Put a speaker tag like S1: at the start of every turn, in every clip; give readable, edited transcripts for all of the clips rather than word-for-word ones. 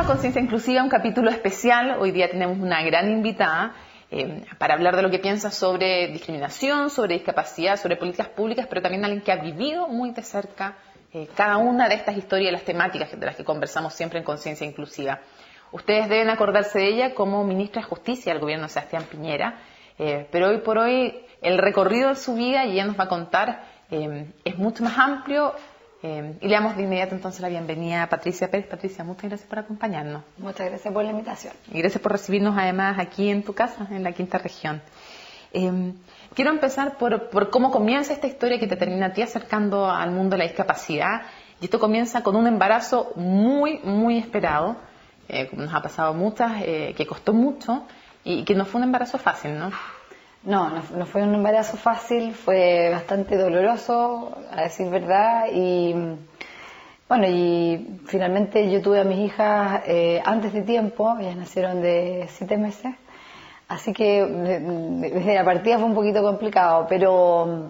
S1: a Conciencia Inclusiva, un capítulo especial. Hoy día tenemos una gran invitada para hablar de lo que piensa sobre discriminación, sobre discapacidad, sobre políticas públicas, pero también alguien que ha vivido muy de cerca cada una de estas historias y las temáticas de las que conversamos siempre en Conciencia Inclusiva. Ustedes deben acordarse de ella como ministra de Justicia del gobierno de Sebastián Piñera, pero hoy por hoy el recorrido de su vida, y ella nos va a contar, es mucho más amplio. Y le damos de inmediato entonces la bienvenida a Patricia Pérez. Patricia, muchas gracias por acompañarnos.
S2: Muchas gracias por la invitación.
S1: Y gracias por recibirnos además aquí en tu casa, en la Quinta Región. Quiero empezar por cómo comienza esta historia que te termina a ti acercando al mundo de la discapacidad. Y esto comienza con un embarazo muy, muy esperado, como nos ha pasado a muchas, que costó mucho y que no fue un embarazo fácil, ¿no?
S2: No fue un embarazo fácil, fue bastante doloroso, a decir verdad, y bueno, y finalmente yo tuve a mis hijas antes de tiempo, ellas nacieron de 7 meses, así que desde la partida fue un poquito complicado, pero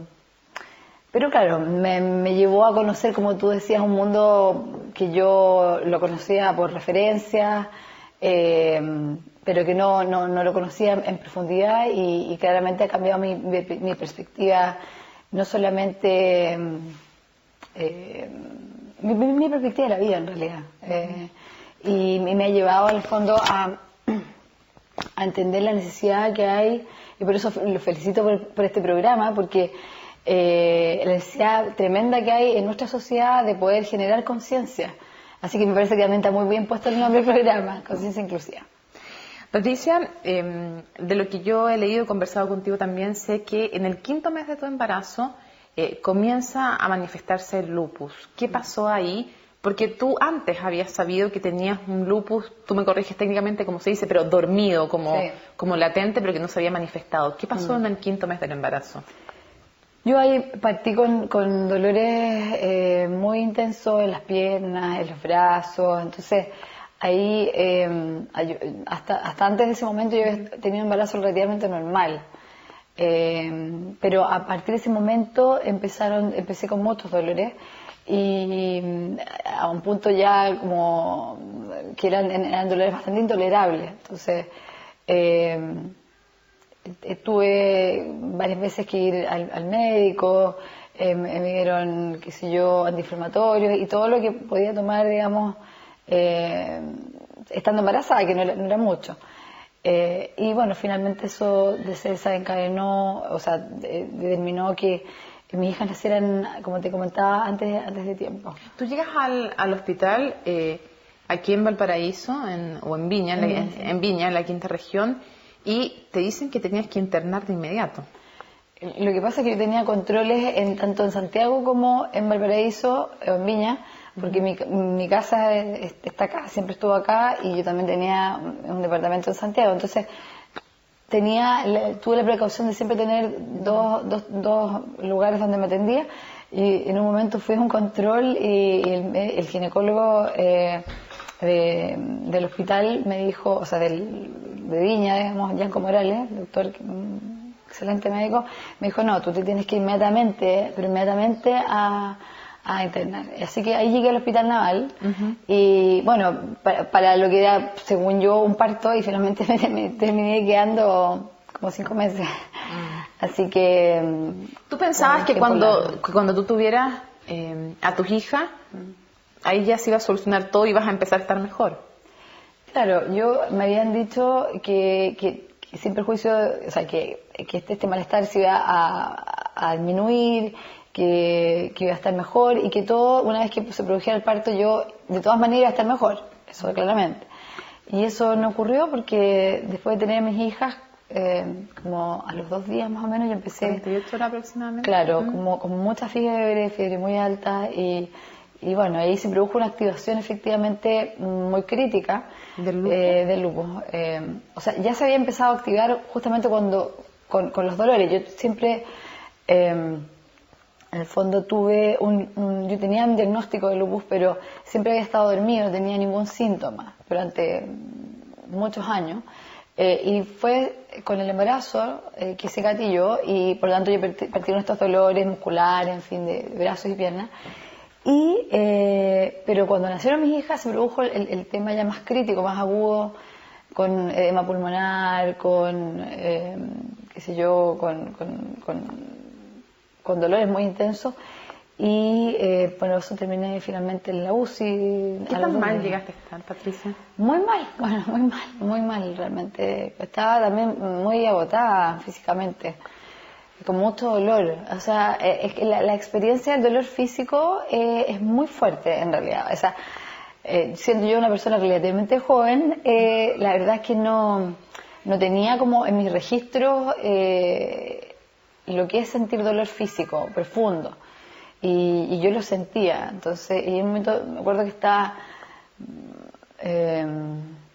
S2: claro, me llevó a conocer, como tú decías, un mundo que yo lo conocía por referencia, pero que no lo conocía en profundidad y claramente ha cambiado mi perspectiva, no solamente mi perspectiva de la vida en realidad, y me ha llevado al fondo a entender la necesidad que hay, y por eso lo felicito por este programa, porque la necesidad tremenda que hay en nuestra sociedad de poder generar conciencia. Así que me parece que también está muy bien puesto el nombre del programa, Conciencia Inclusiva.
S1: Patricia, de lo que yo he leído y conversado contigo también, sé que en el 5.º mes de tu embarazo comienza a manifestarse el lupus. ¿Qué pasó ahí? Porque tú antes habías sabido que tenías un lupus, tú me corriges técnicamente como se dice, pero dormido, como latente, pero que no se había manifestado. ¿Qué pasó en el 5.º mes del embarazo?
S2: Yo ahí partí con dolores muy intensos en las piernas, en los brazos, entonces ahí hasta antes de ese momento yo había tenido un embarazo relativamente normal, pero a partir de ese momento empecé con muchos dolores y a un punto ya como que eran dolores bastante intolerables, entonces tuve varias veces que ir al médico, me dieron, qué sé yo, antiinflamatorios y todo lo que podía tomar, digamos, estando embarazada, que no era mucho. Y bueno, finalmente eso se desencadenó, o sea, determinó que mis hijas nacieran, como te comentaba, antes de tiempo.
S1: Tú llegas al hospital aquí en Valparaíso, o en Viña, en Viña, en la Quinta Región, y te dicen que tenías que internar de inmediato.
S2: Lo que pasa es que yo tenía controles tanto en Santiago como en Valparaíso o en Viña, porque mi casa está acá, siempre estuvo acá, y yo también tenía un departamento en Santiago, entonces tuve la precaución de siempre tener dos lugares donde me atendía, y en un momento fui a un control y el ginecólogo del hospital me dijo, o sea, de Viña, digamos, Yanko Morales, doctor, excelente médico, me dijo, no, tú te tienes que inmediatamente a internar. Así que ahí llegué al Hospital Naval y bueno, para lo que era, según yo, un parto, y finalmente me terminé quedando como 5 meses. Así que...
S1: ¿Tú pensabas que cuando tú tuvieras a tus hijas, ahí ya se iba a solucionar todo y ibas a empezar a estar mejor?
S2: Claro, me habían dicho que sin perjuicio, o sea, que este malestar se iba a disminuir, que iba a estar mejor, y que todo, una vez que se produjera el parto, yo de todas maneras iba a estar mejor, eso claramente. Y eso no ocurrió porque después de tener a mis hijas, como a los 2 días más o menos, yo empecé...
S1: 48 horas aproximadamente.
S2: Claro, como mucha fiebre muy alta, y bueno, ahí se produjo una activación efectivamente muy crítica del lupus. O sea, ya se había empezado a activar justamente con los dolores. Yo siempre, en el fondo, yo tenía un diagnóstico de lupus, pero siempre había estado dormido, no tenía ningún síntoma durante muchos años. Y fue con el embarazo que se gatilló, y por lo tanto yo partieron estos dolores musculares, en fin, de brazos y piernas. Pero cuando nacieron mis hijas se produjo el tema ya más crítico, más agudo, con edema pulmonar, con, qué sé yo, con dolores muy intensos. Y por eso terminé finalmente en la UCI.
S1: ¿Qué tan mal llegaste a estar, Patricia?
S2: Muy mal, bueno, muy mal realmente. Estaba también muy agotada físicamente, con mucho dolor. O sea, es que la experiencia del dolor físico es muy fuerte en realidad. O sea, siendo yo una persona relativamente joven, la verdad es que no tenía como en mis registros lo que es sentir dolor físico profundo. Y yo lo sentía. Entonces, y en un momento me acuerdo que estaba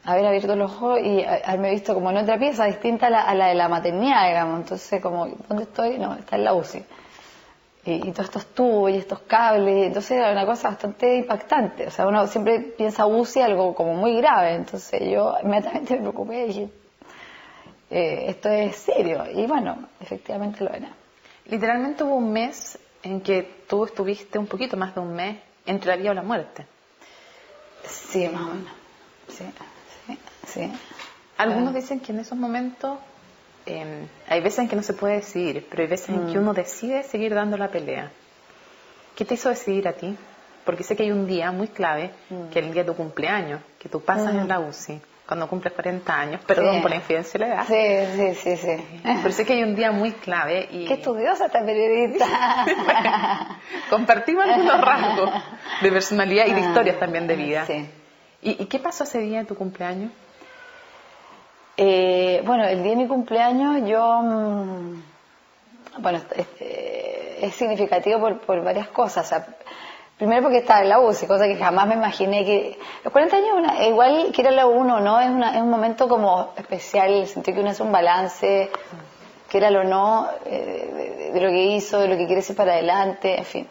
S2: haber abierto los ojos y haberme visto como en otra pieza distinta a la de la maternidad, digamos. Entonces, como, ¿dónde estoy? No, está en la UCI. Y todos estos tubos y estos cables, entonces era una cosa bastante impactante. O sea, uno siempre piensa UCI algo como muy grave. Entonces yo inmediatamente me preocupé y dije, esto es serio. Y bueno, efectivamente lo era.
S1: Literalmente hubo un mes en que tú estuviste, un poquito más de un mes, entre la vida o la muerte.
S2: Sí, más o menos. Sí.
S1: Algunos dicen que en esos momentos hay veces en que no se puede decidir, pero hay veces en que uno decide seguir dando la pelea. ¿Qué te hizo decidir a ti? Porque sé que hay un día muy clave, que es el día de tu cumpleaños, que tú pasas en la UCI, cuando cumples 40 años, perdón por la infidencia de la edad.
S2: Sí.
S1: Pero sé que hay un día muy clave y...
S2: ¡Qué estudiosa esta periodista!
S1: Bueno, compartimos algunos rasgos de personalidad y de historias también de vida.
S2: Sí.
S1: ¿Y qué pasó ese día de tu cumpleaños?
S2: Bueno, el día de mi cumpleaños yo... bueno, es significativo por varias cosas. O sea, primero porque estaba en la UCI, cosa que jamás me imaginé que... Los 40 años, igual quiera la uno, ¿no? Es un momento como especial, sentí que uno hace un balance, quiera o no, de lo que hizo, de lo que quiere hacer para adelante, en fin.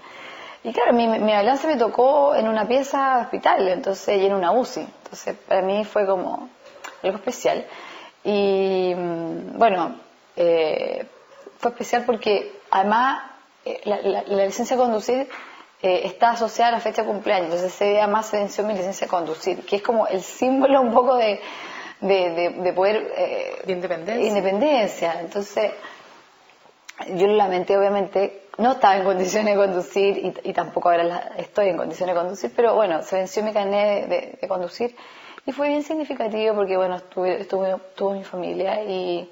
S2: Y claro, mi balance me tocó en una pieza hospital, entonces, y en una UCI. Entonces, para mí fue como algo especial. Y bueno, fue especial porque además la licencia de conducir está asociada a la fecha de cumpleaños, entonces ese día más se venció mi licencia de conducir, que es como el símbolo un poco de poder...
S1: de independencia.
S2: Independencia. Entonces, yo lo lamenté, obviamente, no estaba en condiciones de conducir y tampoco ahora estoy en condiciones de conducir, pero bueno, se venció mi carnet de conducir y fue bien significativo porque, bueno, estuvo mi familia y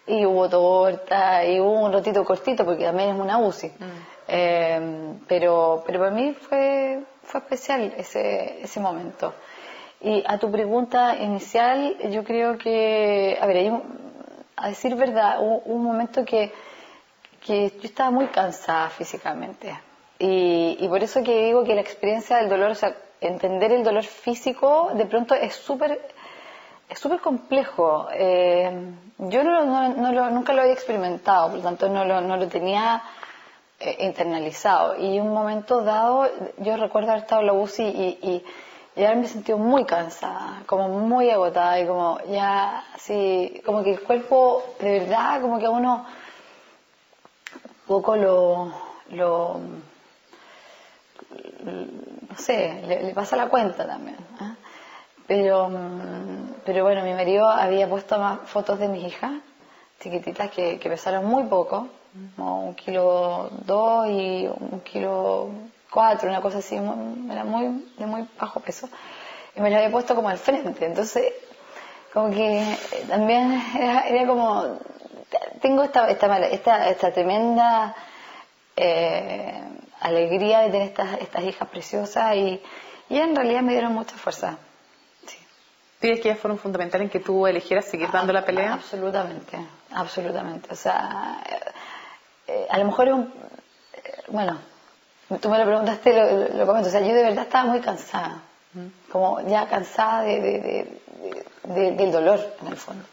S2: hubo torta y hubo un ratito cortito porque también es una UCI. Pero para mí fue especial ese momento. Y a tu pregunta inicial, yo creo que, a ver, a decir verdad, hubo un momento que yo estaba muy cansada físicamente. Y por eso que digo que la experiencia del dolor, o sea, entender el dolor físico, de pronto es súper complejo. Yo nunca lo había experimentado, por lo tanto no lo tenía internalizado. Y en un momento dado, yo recuerdo haber estado en la UCI y haberme sentido muy cansada, como muy agotada y como ya así, como que el cuerpo de verdad, como que a uno un poco no sé, le pasa la cuenta también. Pero bueno, mi marido había puesto más fotos de mis hijas chiquititas que pesaron muy poco, como 1,2 kilos y 1,4 kilos, una cosa así, era de muy bajo peso, y me las había puesto como al frente. Entonces, como que también era como, tengo esta tremenda alegría de tener estas hijas preciosas y en realidad me dieron mucha fuerza.
S1: ¿Crees que ellas fueron fundamentales en que tú eligieras seguir dando la pelea?
S2: Absolutamente. O sea, a lo mejor es bueno, tú me lo preguntaste, lo comento. O sea, yo de verdad estaba muy cansada, como ya cansada del dolor, en el fondo.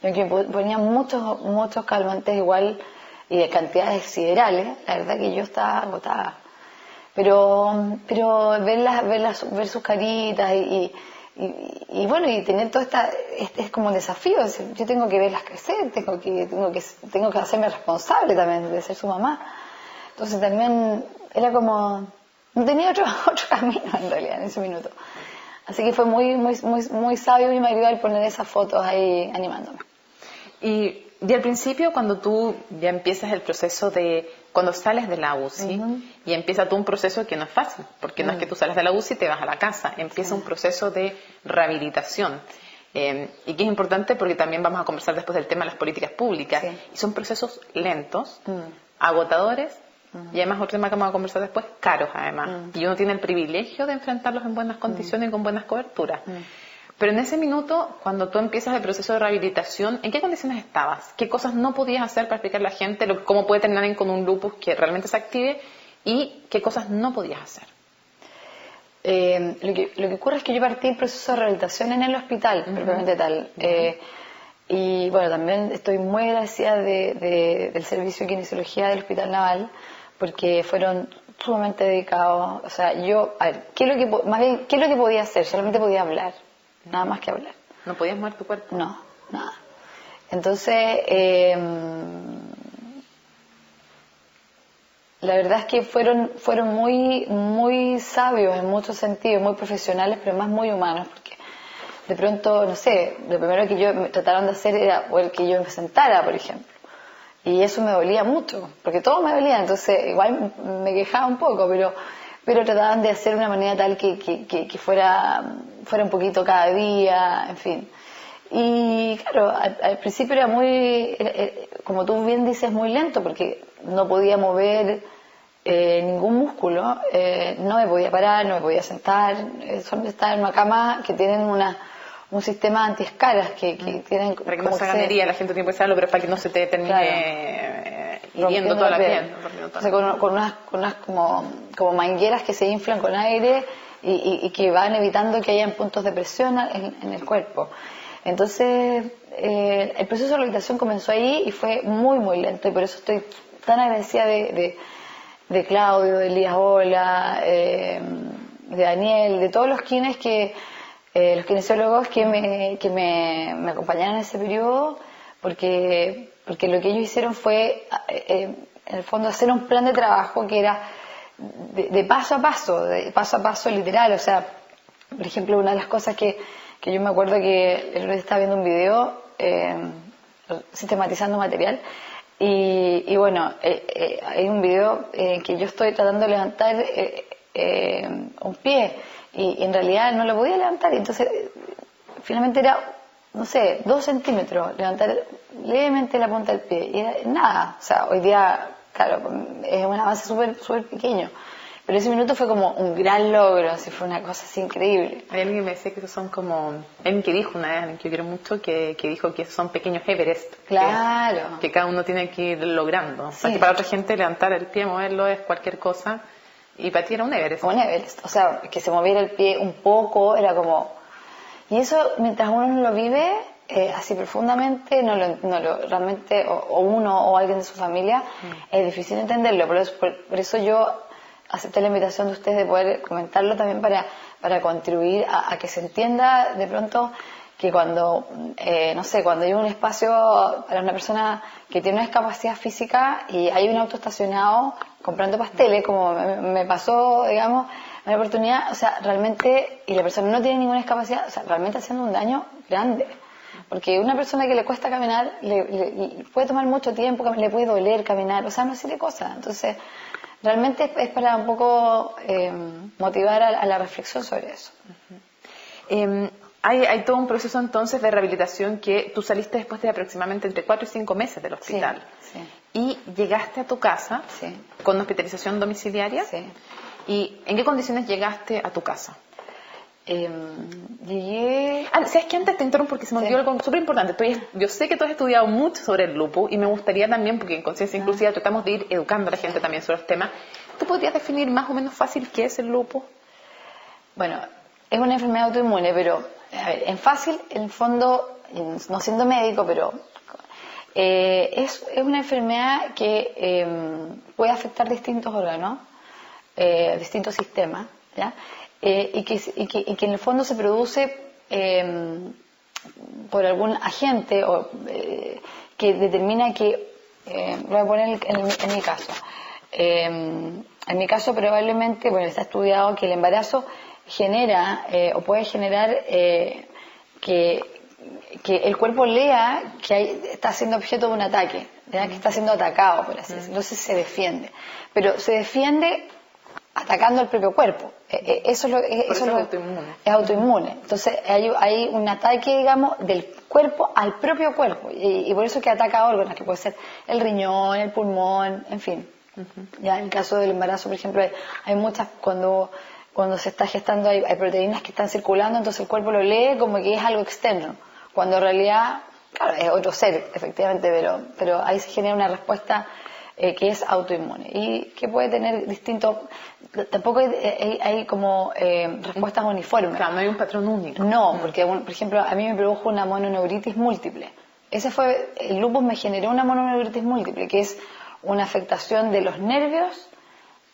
S2: Yo que ponía muchos calmantes igual y de cantidades siderales, la verdad que yo estaba agotada. Pero ver sus caritas y bueno, y tener todo es como un desafío. Yo tengo que verlas crecer, tengo que hacerme responsable también de ser su mamá. Entonces también era como no tenía otro camino en realidad en ese minuto. Así que fue muy sabio y me ayudó al poner esas fotos ahí animándome.
S1: Y al principio, cuando tú ya empiezas el proceso cuando sales de la UCI, y empieza todo un proceso que no es fácil, porque no es que tú sales de la UCI y te vas a la casa, empieza un proceso de rehabilitación. Y que es importante porque también vamos a conversar después del tema de las políticas públicas. Y son procesos lentos, agotadores, y además otro tema que vamos a conversar después, caros además. Y uno tiene el privilegio de enfrentarlos en buenas condiciones y con buenas coberturas. Pero en ese minuto, cuando tú empiezas el proceso de rehabilitación, ¿en qué condiciones estabas? ¿Qué cosas no podías hacer para explicarle a la gente cómo puede terminar con un lupus que realmente se active? ¿Y qué cosas no podías hacer?
S2: Lo que ocurre es que yo partí el proceso de rehabilitación en el hospital, propiamente tal. Y bueno, también estoy muy agradecida del servicio de kinesiología del Hospital Naval, porque fueron sumamente dedicados. O sea, a ver, ¿qué es lo que podía hacer? Solamente podía hablar, nada más que hablar.
S1: ¿No podías mover tu cuerpo?
S2: No, nada. Entonces, la verdad es que fueron muy sabios en muchos sentidos, muy profesionales, pero más muy humanos, porque de pronto, no sé, lo primero que me trataron de hacer era el que yo me sentara, por ejemplo. Y eso me dolía mucho, porque todo me dolía, entonces igual me quejaba un poco, pero trataban de hacer de una manera tal que fuera un poquito cada día, en fin. Y claro, al principio era como tú bien dices, muy lento, porque no podía mover ningún músculo, no me podía parar, no me podía sentar, solamente estaba en una cama que tienen un sistema antiescalas que tienen
S1: para que no se haga herida, la gente tiene que saberlo, pero para que no se te termine hiriendo toda la piel.
S2: O sea, con unas como mangueras que se inflan con aire y que van evitando que hayan puntos de presión en el cuerpo. Entonces, el proceso de rehabilitación comenzó ahí y fue muy lento, y por eso estoy tan agradecida de Claudio, de Elías Ola, de Daniel, de todos los los kinesiólogos que me acompañaron en ese periodo, porque lo que ellos hicieron fue, en el fondo, hacer un plan de trabajo que era de paso a paso literal. O sea, por ejemplo, una de las cosas que yo me acuerdo que el otro día estaba viendo un video sistematizando material, y bueno, hay un video que yo estoy tratando de levantar un pie, y en realidad no lo podía levantar, y entonces finalmente era, no sé, 2 centímetros, levantar levemente la punta del pie, y era nada. O sea, hoy día, claro, es un avance súper pequeño, pero ese minuto fue como un gran logro, así, fue una cosa así increíble.
S1: Hay alguien que me decía que esos son como, alguien que dijo una vez, alguien que yo quiero mucho, que dijo que esos son pequeños Everest.
S2: Claro.
S1: Que cada uno tiene que ir logrando.
S2: Sí.
S1: Porque para otra gente levantar el pie, moverlo es cualquier cosa, y para ti era un Everest.
S2: Un Everest, o sea, que se moviera el pie un poco, era como... Y eso, mientras uno no lo vive así profundamente, realmente, o uno o alguien de su familia, es difícil entenderlo. Por eso yo acepté la invitación de ustedes de poder comentarlo también para contribuir a que se entienda de pronto que cuando, no sé, cuando hay un espacio para una persona que tiene una discapacidad física y hay un auto estacionado comprando pasteles, como me pasó, digamos, una oportunidad, o sea, realmente, y la persona no tiene ninguna discapacidad, o sea, realmente haciendo un daño grande. Porque una persona que le cuesta caminar, le puede tomar mucho tiempo, le puede doler caminar, o sea, una serie de cosas. Entonces, realmente es para un poco motivar a la reflexión sobre eso.
S1: Hay todo un proceso entonces de rehabilitación que tú saliste después de aproximadamente entre 4 y 5 meses del hospital.
S2: Sí.
S1: Y llegaste a tu casa con hospitalización domiciliaria.
S2: Sí.
S1: ¿Y en qué condiciones llegaste a tu casa?
S2: Llegué...
S1: ¿Sabes qué? Antes te interrumpo porque se me olvidó algo súper importante. Yo sé que tú has estudiado mucho sobre el lupus y me gustaría también, porque en Conciencia Inclusiva tratamos de ir educando a la gente también sobre los temas. ¿Tú podrías definir más o menos fácil qué es el lupus?
S2: Bueno, es una enfermedad autoinmune, pero a ver, en fácil, en el fondo, no siendo médico, pero es una enfermedad que puede afectar distintos órganos, distintos sistemas, ¿ya? Y que en el fondo se produce por algún agente que determina que, lo voy a poner en mi caso, En mi caso probablemente, bueno, está estudiado que el embarazo genera o puede generar que el cuerpo lea que está siendo objeto de un ataque, ¿ya? Que está siendo atacado, por así decirlo. Entonces se defiende. Pero se defiende atacando al propio cuerpo. Eso es
S1: autoinmune.
S2: Es autoinmune. Entonces hay un ataque, digamos, del cuerpo al propio cuerpo. Y por eso que ataca órganos, que puede ser el riñón, el pulmón, en fin. Ya en el caso del embarazo, por ejemplo, hay muchas, cuando se está gestando hay proteínas que están circulando, entonces el cuerpo lo lee como que es algo externo, cuando en realidad, claro, es otro ser, efectivamente, pero ahí se genera una respuesta que es autoinmune y que puede tener distintos, tampoco hay como respuestas uniformes.
S1: Claro, no hay un patrón único.
S2: No, porque por ejemplo a mí me produjo una mononeuritis múltiple. El lupus me generó una mononeuritis múltiple, que es una afectación de los nervios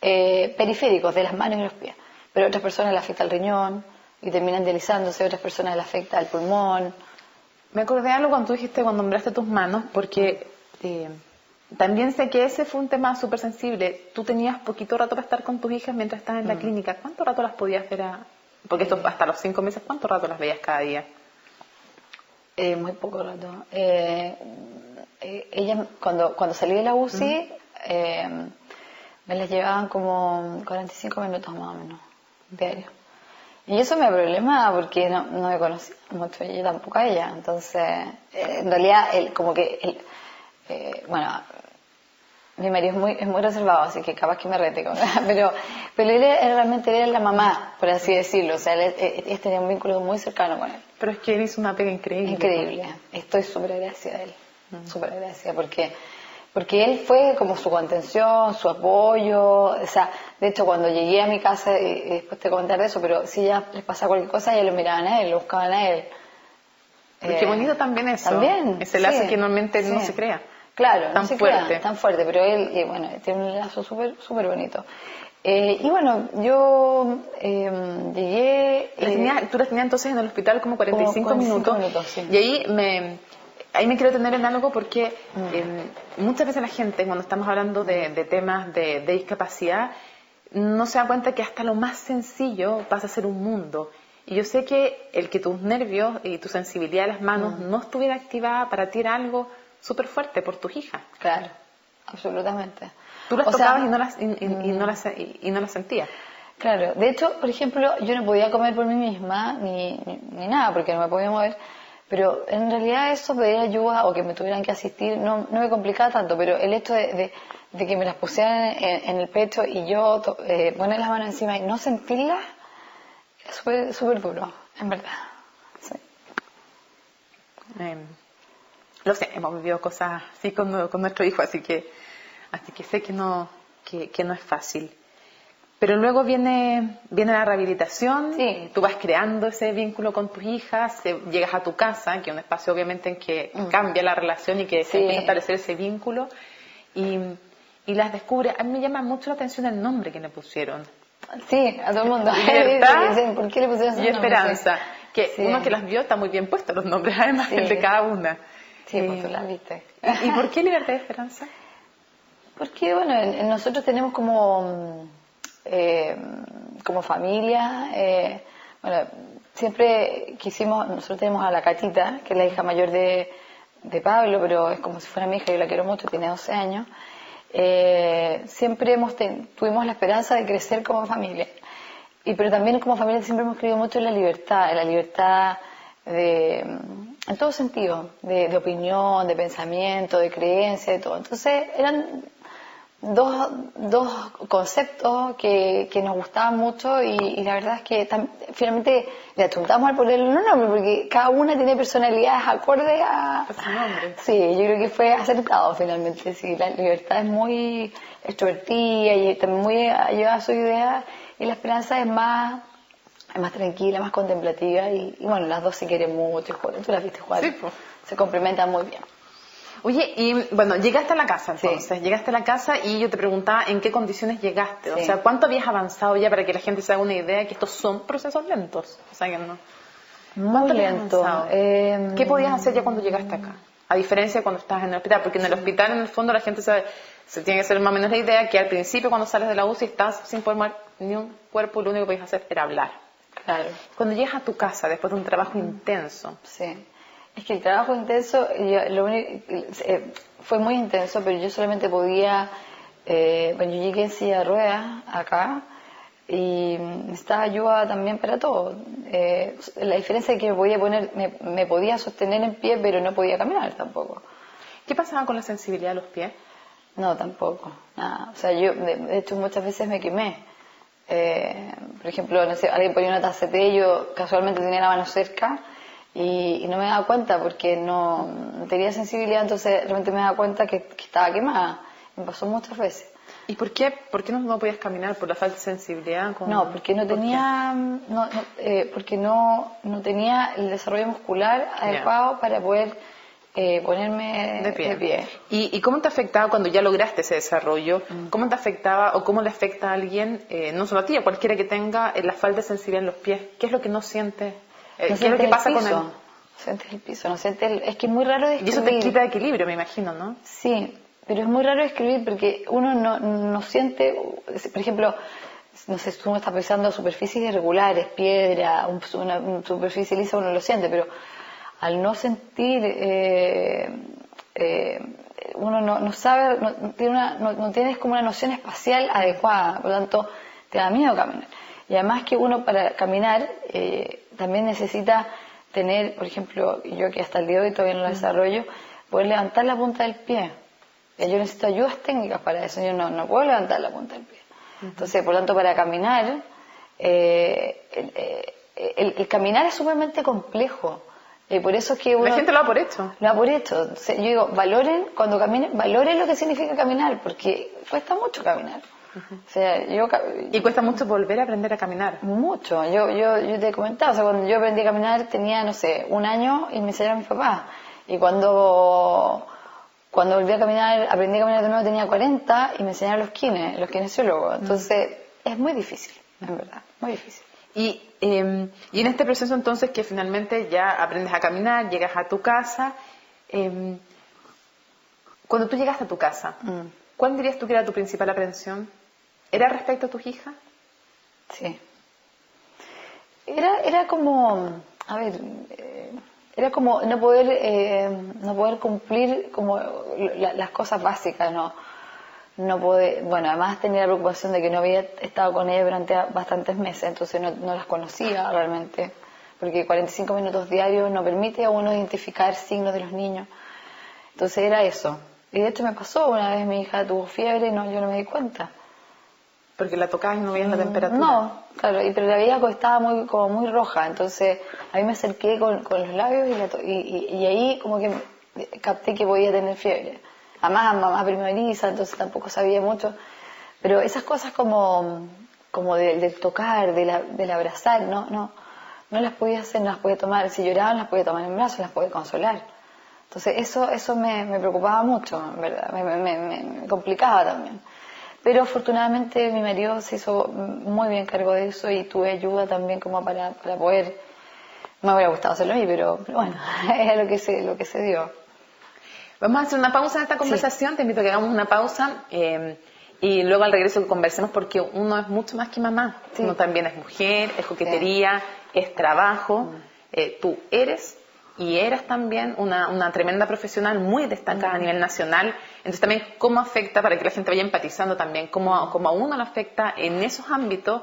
S2: periféricos, de las manos y los pies. Pero a otras personas le afecta el riñón y terminan dializándose, a otras personas le afecta el pulmón.
S1: Me acordé de algo cuando tú dijiste, cuando nombraste tus manos, porque también sé que ese fue un tema súper sensible. Tú tenías poquito rato para estar con tus hijas mientras estabas en la clínica. ¿Cuánto rato las podías ver? Porque esto hasta los 5 meses, ¿cuánto rato las veías cada día?
S2: Muy poco rato. Ellas, cuando salí de la UCI, me las llevaban como 45 minutos más o menos, diario. Y eso me problemaba porque no me conocía mucho, y yo tampoco a ella. Entonces, en realidad, bueno, mi marido es muy reservado, así que capaz que me rete, pero él realmente era la mamá, por así decirlo. O sea, él tenía un vínculo muy cercano con él.
S1: Pero es que él hizo una pega increíble.
S2: Increíble. Estoy súper agradecida de él. Súper agradecida porque él fue como su contención, su apoyo. O sea, de hecho, cuando llegué a mi casa, y después te contaré eso, pero si ya les pasaba cualquier cosa, ya lo miraban a él, lo buscaban a él.
S1: Qué bonito también eso.
S2: También.
S1: Ese lazo que normalmente no se crea.
S2: Claro,
S1: tan
S2: no se
S1: fuerte.
S2: crea, tan fuerte, pero él, bueno, tiene un lazo súper súper bonito. Y bueno, yo llegué...
S1: Tú las tenías entonces en el hospital como 45 minutos.
S2: Sí.
S1: Y ahí me quiero tener en algo porque muchas veces la gente, cuando estamos hablando de temas de discapacidad, no se da cuenta que hasta lo más sencillo pasa a ser un mundo. Y yo sé que el que tus nervios y tu sensibilidad de las manos no estuviera activada para ti era algo súper fuerte por tus hijas.
S2: Claro, absolutamente.
S1: Tú las tocabas y no las sentías.
S2: Claro, de hecho, por ejemplo, yo no podía comer por mí misma ni nada porque no me podía mover, pero en realidad eso, pedir ayuda o que me tuvieran que asistir, no me complicaba tanto, pero el hecho de que me las pusieran en el pecho y yo poner las manos encima y no sentirlas, es súper duro, en verdad. Sí.
S1: Lo sé, hemos vivido cosas así con nuestro hijo, así que sé que no es fácil. Pero luego viene la rehabilitación,
S2: sí.
S1: Tú vas creando ese vínculo con tus hijas, llegas a tu casa, que es un espacio obviamente en que cambia la relación y que se empieza a establecer ese vínculo, y las descubres. A mí me llama mucho la atención el nombre que le pusieron.
S2: Sí, a todo el mundo.
S1: Libertad
S2: ¿Por qué le pusieron ese
S1: y
S2: nombre?
S1: Esperanza. Que uno que las vio está muy bien puesto los nombres, además el de cada una.
S2: Sí, pues tú las viste.
S1: ¿Y por qué Libertad y Esperanza?
S2: Porque, bueno, nosotros tenemos como familia, bueno, siempre nosotros tenemos a la Catita, que es la hija mayor de Pablo, pero es como si fuera mi hija, yo la quiero mucho, tiene 12 años. Siempre tuvimos la esperanza de crecer como familia. Pero también como familia siempre hemos creído mucho en la libertad en todo sentido, de opinión, de pensamiento, de creencia, de todo. Entonces eran dos conceptos que nos gustaban mucho y la verdad es que finalmente le achuntamos al ponerle un nombre porque cada una tiene personalidades acordes a
S1: su nombre.
S2: Sí, yo creo que fue acertado finalmente. Sí, la libertad es muy extrovertida y también muy lleva a su idea y la esperanza es más tranquila, más contemplativa y bueno, las dos se quieren mucho. Tú las viste jugar.
S1: Sí, pues.
S2: Se complementan muy bien.
S1: Oye, y bueno, llegaste a la casa entonces,
S2: Sí.
S1: Llegaste a la casa y yo te preguntaba en qué condiciones llegaste,
S2: Sí.
S1: O sea, ¿cuánto habías avanzado ya para que la gente se haga una idea de que estos son procesos lentos? O sea, que no.
S2: Muy lento.
S1: ¿Qué podías hacer ya cuando llegaste acá? A diferencia de cuando estabas en el hospital, porque en el hospital en el fondo la gente sabe, Se tiene que ser más o menos la idea que al principio cuando sales de la UCI estás sin formar ni un cuerpo, lo único que podías hacer era hablar.
S2: Claro.
S1: Cuando llegas a tu casa después de un trabajo intenso.
S2: Sí. Es que el trabajo intenso, fue muy intenso, pero yo solamente podía, bueno, yo llegué en silla de ruedas acá y necesitaba ayuda también para todo. La diferencia es que me podía sostener en pie, pero no podía caminar tampoco.
S1: ¿Qué pasaba con la sensibilidad de los pies?
S2: No, tampoco, nada. O sea, yo de hecho muchas veces me quemé. Por ejemplo, no sé, alguien ponía una taza de té y yo casualmente tenía la mano cerca y no me daba cuenta porque no tenía sensibilidad, entonces realmente me daba cuenta que estaba quemada. Me pasó muchas veces.
S1: ¿Y por qué no podías caminar? ¿Por la falta de sensibilidad?
S2: No, porque no tenía, porque no tenía el desarrollo muscular adecuado para poder ponerme
S1: de pie.
S2: De pie.
S1: ¿Y cómo te afectaba cuando ya lograste ese desarrollo? ¿Cómo te afectaba o cómo le afecta a alguien, no solo a ti, a cualquiera que tenga la falta de sensibilidad en los pies? ¿Qué es lo que no siente? ¿Qué es lo que pasa con él?
S2: No sientes el piso, no sientes es que es muy raro describir.
S1: Y eso te quita equilibrio, me imagino, ¿no?
S2: Sí, pero es muy raro describir porque uno no siente, por ejemplo, no sé, uno está pisando superficies irregulares, piedra, una superficie lisa, uno lo siente, pero al no sentir, uno no sabe, no tienes como una noción espacial adecuada, por lo tanto te da miedo caminar. Y además que uno para caminar también necesita tener, por ejemplo, yo que hasta el día de hoy todavía no lo desarrollo, poder levantar la punta del pie. Yo necesito ayudas técnicas para eso, yo no puedo levantar la punta del pie. Entonces, por lo tanto, para caminar, el caminar es sumamente complejo. Por eso es que uno,
S1: la gente lo da por hecho.
S2: Lo da por hecho. Entonces, yo digo, cuando caminen, valoren lo que significa caminar, porque cuesta mucho caminar. O sea,
S1: y cuesta mucho volver a aprender a caminar.
S2: Mucho. Yo te he comentado, o sea, cuando yo aprendí a caminar tenía, no sé, 1 año y me enseñaron mis papás. Y cuando volví a caminar, aprendí a caminar de nuevo tenía 40 y me enseñaron los kinesiólogos. Entonces, es muy difícil, en verdad, muy difícil.
S1: Y en este proceso entonces que finalmente ya aprendes a caminar, llegas a tu casa, cuando tú llegaste a tu casa, ¿cuál dirías tú que era tu principal aprensión? ¿Era respecto a tus hijas?
S2: Sí. Era como, a ver, era como no poder cumplir como las cosas básicas, no poder, bueno, además tenía la preocupación de que no había estado con ella durante bastantes meses, entonces no las conocía realmente, porque 45 minutos diarios no permite a uno identificar signos de los niños. Entonces era eso. Y de hecho me pasó, una vez mi hija tuvo fiebre y yo no me di cuenta.
S1: Porque la tocabas y no veías la temperatura.
S2: No, claro, pero la veía que estaba como muy roja, entonces a mí me acerqué con los labios y ahí como que capté que podía tener fiebre. Además, mamá primeriza, entonces tampoco sabía mucho. Pero esas cosas como del tocar, del abrazar, no las podía hacer, no las podía tomar. Si lloraban, las podía tomar en brazos, las podía consolar. Entonces eso me preocupaba mucho, en verdad, me complicaba también. Pero afortunadamente mi marido se hizo muy bien cargo de eso y tuve ayuda también como para poder... Me hubiera gustado hacerlo a mí, pero bueno, era lo que se dio.
S1: Vamos a hacer una pausa en esta conversación, sí. Te invito a que hagamos una pausa y luego al regreso conversemos porque uno es mucho más que mamá. Sí. Uno también es mujer, es coquetería, sí. Es trabajo. Tú eres y eras también una tremenda profesional muy destacada a nivel nacional. Entonces también cómo afecta, para que la gente vaya empatizando también, cómo a uno le afecta en esos ámbitos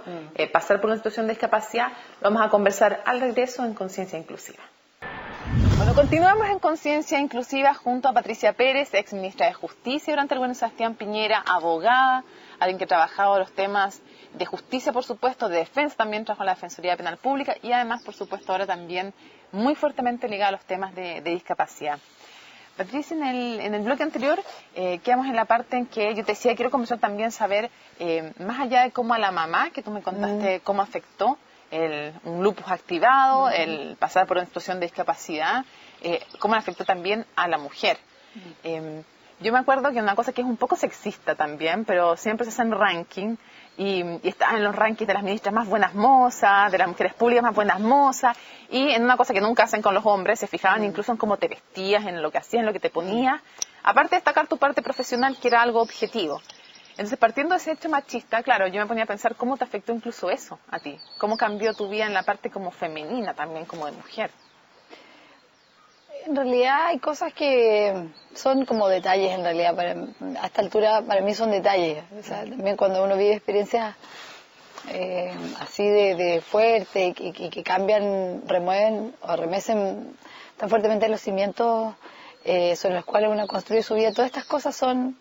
S1: pasar por una situación de discapacidad. Vamos a conversar al regreso en Conciencia Inclusiva. Bueno, continuamos en Conciencia Inclusiva junto a Patricia Pérez, ex ministra de Justicia durante el gobierno de Sebastián Piñera, abogada, alguien que ha trabajado los temas de justicia, por supuesto, de defensa, también trabajó en la Defensoría Penal Pública y además, por supuesto, ahora también muy fuertemente ligada a los temas de discapacidad. Patricia, en el bloque anterior quedamos en la parte en que yo te decía, quiero comenzar también a saber, más allá de cómo a la mamá, que tú me contaste cómo afectó, un lupus activado, el pasar por una situación de discapacidad, cómo le afectó también a la mujer. Yo me acuerdo que una cosa que es un poco sexista también, pero siempre se hacen ranking, y están en los rankings de las ministras más buenas mozas, de las mujeres públicas más buenas mozas, y en una cosa que nunca hacen con los hombres, se fijaban incluso en cómo te vestías, en lo que hacías, en lo que te ponías. aparte de destacar tu parte profesional, que era algo objetivo. Entonces, partiendo de ese hecho machista, claro, yo me ponía a pensar cómo te afectó incluso eso a ti, cómo cambió tu vida en la parte como femenina también, como de mujer.
S2: En realidad hay cosas que son como detalles, en realidad, a esta altura para mí son detalles. O sea, también cuando uno vive experiencias así de fuerte y que cambian, remueven o remecen tan fuertemente los cimientos sobre los cuales uno construye su vida, todas estas cosas son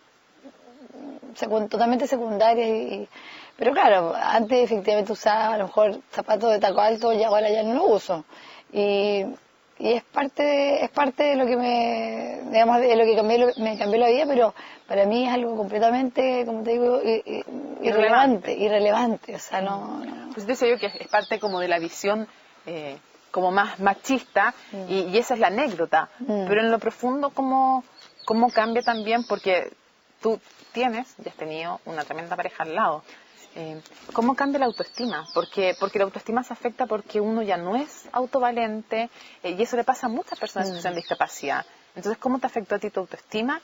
S2: totalmente secundarias. Pero claro, antes efectivamente usaba a lo mejor zapatos de taco alto y ahora ya no lo uso. Y es parte de lo que digamos, de lo que me cambió la vida, pero para mí es algo completamente, como te digo, irrelevante, o sea, no.
S1: Pues decía yo que es parte como de la visión como más machista, y esa es la anécdota, pero en lo profundo cómo cambia también, porque tú has tenido una tremenda pareja al lado. ¿Cómo cambia la autoestima? Porque la autoestima se afecta porque uno ya no es autovalente, y eso le pasa a muchas personas en situación de discapacidad. Entonces, ¿cómo te afectó a ti tu autoestima?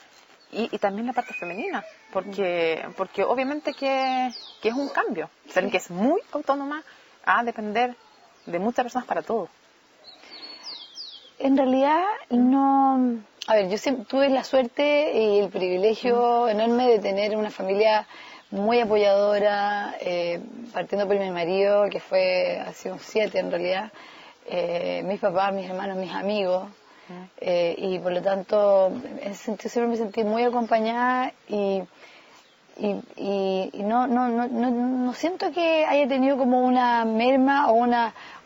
S1: Y también la parte femenina, porque obviamente que es un cambio. Ser que es muy autónoma a depender de muchas personas para todo.
S2: En realidad, no. A ver, yo siempre tuve la suerte y el privilegio enorme de tener una familia muy apoyadora, partiendo por mi marido, que ha sido un 7 en realidad, mis papás, mis hermanos, mis amigos, y por lo tanto, en ese sentido siempre me sentí muy acompañada y no siento que haya tenido como una merma o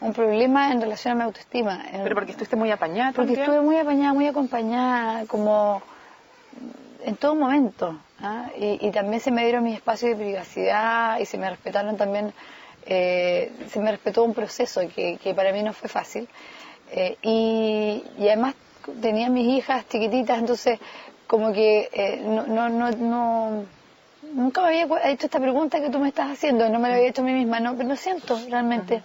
S2: un problema en relación a mi autoestima.
S1: Pero porque estuviste muy apañada
S2: porque
S1: también.
S2: Estuve muy apañada, muy acompañada, como en todo momento, ¿ah? Y también se me dieron mis espacios de privacidad y se me respetaron también, se me respetó un proceso que para mí no fue fácil, y además tenía mis hijas chiquititas, entonces como que nunca me había hecho esta pregunta que tú me estás haciendo, no me la había hecho a mí misma, pero no siento realmente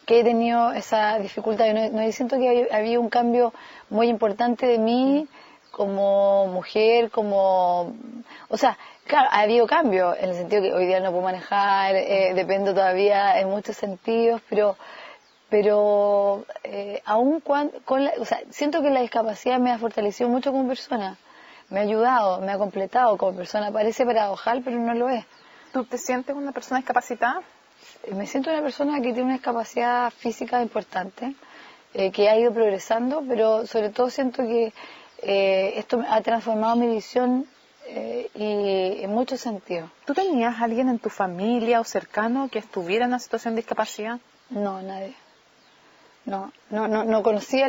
S2: que he tenido esa dificultad. No siento que había un cambio muy importante de mí como mujer, o sea, claro, ha habido cambio en el sentido que hoy día no puedo manejar, dependo todavía en muchos sentidos, pero aún o sea, siento que la discapacidad me ha fortalecido mucho como persona, me ha ayudado, me ha completado como persona. Parece paradojal, pero no lo es.
S1: ¿Tú te sientes una persona discapacitada?
S2: Me siento una persona que tiene una discapacidad física importante, que ha ido progresando, pero sobre todo siento que esto ha transformado mi visión y en muchos sentidos.
S1: ¿Tú tenías alguien en tu familia o cercano que estuviera en una situación de discapacidad?
S2: No, nadie. No conocía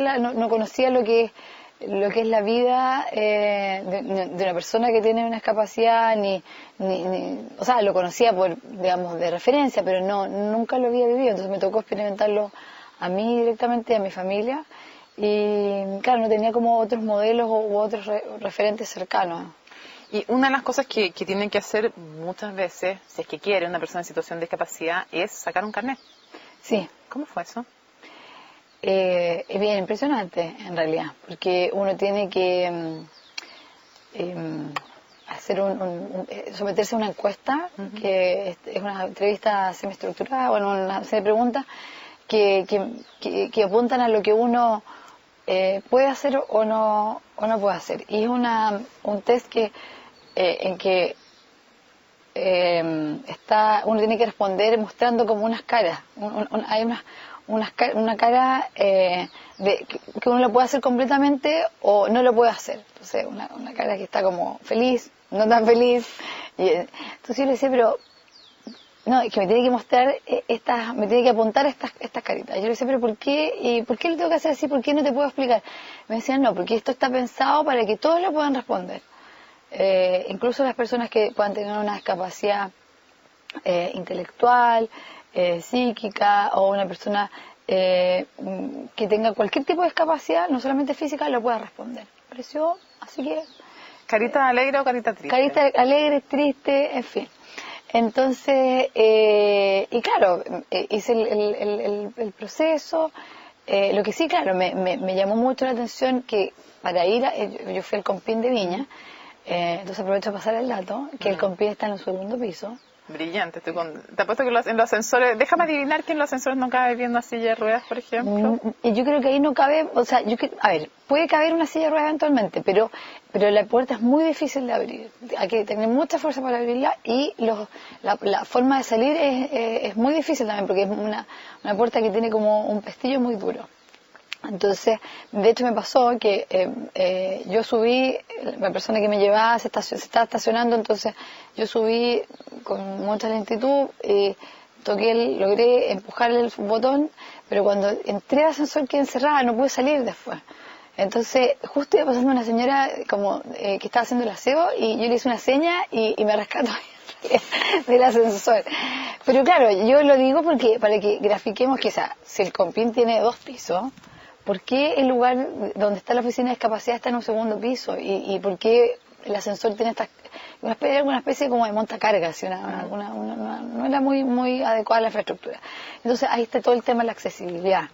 S2: lo que es la vida de una persona que tiene una discapacidad, o sea, lo conocía digamos, de referencia, pero nunca lo había vivido, entonces me tocó experimentarlo a mí directamente, a mi familia, y claro, no tenía como otros modelos u otros referentes cercanos.
S1: Y una de las cosas que tienen que hacer muchas veces, si es que quiere una persona en situación de discapacidad, es sacar un carnet.
S2: Sí.
S1: ¿Cómo fue eso?
S2: Es bien impresionante, en realidad, porque uno tiene que hacer someterse a una encuesta, que es una entrevista semiestructurada, una serie de preguntas que apuntan a lo que uno puede hacer o no puede hacer. Y es un test en que uno tiene que responder mostrando como unas caras. Hay una cara que uno lo puede hacer completamente o no lo puede hacer. Entonces, una cara que está como feliz, no tan feliz. Entonces yo le decía, pero no, es que me tiene que mostrar me tiene que apuntar estas caritas. Yo le decía, pero ¿por qué? ¿Y por qué lo tengo que hacer así? ¿Por qué no te puedo explicar? Me decían, no, porque esto está pensado para que todos lo puedan responder. Incluso las personas que puedan tener una discapacidad intelectual, psíquica, o una persona que tenga cualquier tipo de discapacidad, no solamente física, lo pueda responder. Me pareció, así que...
S1: ¿Carita alegre o carita triste?
S2: Carita alegre, triste, en fin. Entonces, y claro, hice el proceso, Lo que sí, claro, me llamó mucho la atención que para ir, yo fui al Compin de Viña, entonces aprovecho a pasar el dato, que el Compin está en el segundo piso.
S1: Brillante, te apuesto que en los ascensores, déjame adivinar que en los ascensores no cabe bien una silla de ruedas, por ejemplo.
S2: Yo creo que ahí no cabe, o sea, a ver, puede caber una silla de ruedas eventualmente, pero la puerta es muy difícil de abrir, hay que tener mucha fuerza para abrirla y la forma de salir es muy difícil también, porque es una puerta que tiene como un pestillo muy duro. Entonces, de hecho me pasó que yo subí, la persona que me llevaba se estaba estacionando, entonces yo subí con mucha lentitud, logré empujarle el botón, pero cuando entré al ascensor quedé encerrada, no pude salir después. Entonces, justo iba pasando una señora como que estaba haciendo el aseo y yo le hice una seña y me rescató del ascensor. Pero claro, yo lo digo porque para que grafiquemos que, o sea, si el Compin tiene 2 pisos, ¿por qué el lugar donde está la oficina de discapacidad está en un segundo piso? ¿Y por qué el ascensor tiene una especie como de montacargas? No era muy adecuada la infraestructura. Entonces ahí está todo el tema de la accesibilidad,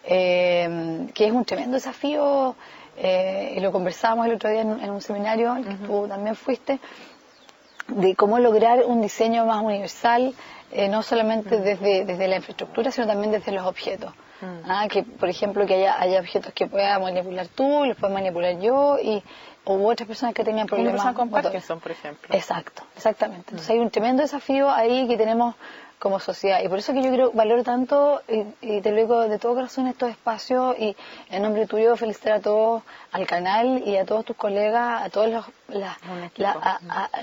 S2: que es un tremendo desafío, y lo conversábamos el otro día en un seminario al que tú también fuiste, de cómo lograr un diseño más universal, no solamente desde la infraestructura, sino también desde los objetos. Que por ejemplo que haya objetos que pueda manipular tú, los pueda manipular yo u otras personas que tengan problemas.
S1: Una persona con Parkinson, por ejemplo.
S2: Exactamente. Entonces hay un tremendo desafío ahí que tenemos como sociedad y por eso que yo valoro tanto y te lo digo de todo corazón estos espacios y en nombre tuyo felicitar a todos, al canal y a todos tus colegas, a todos a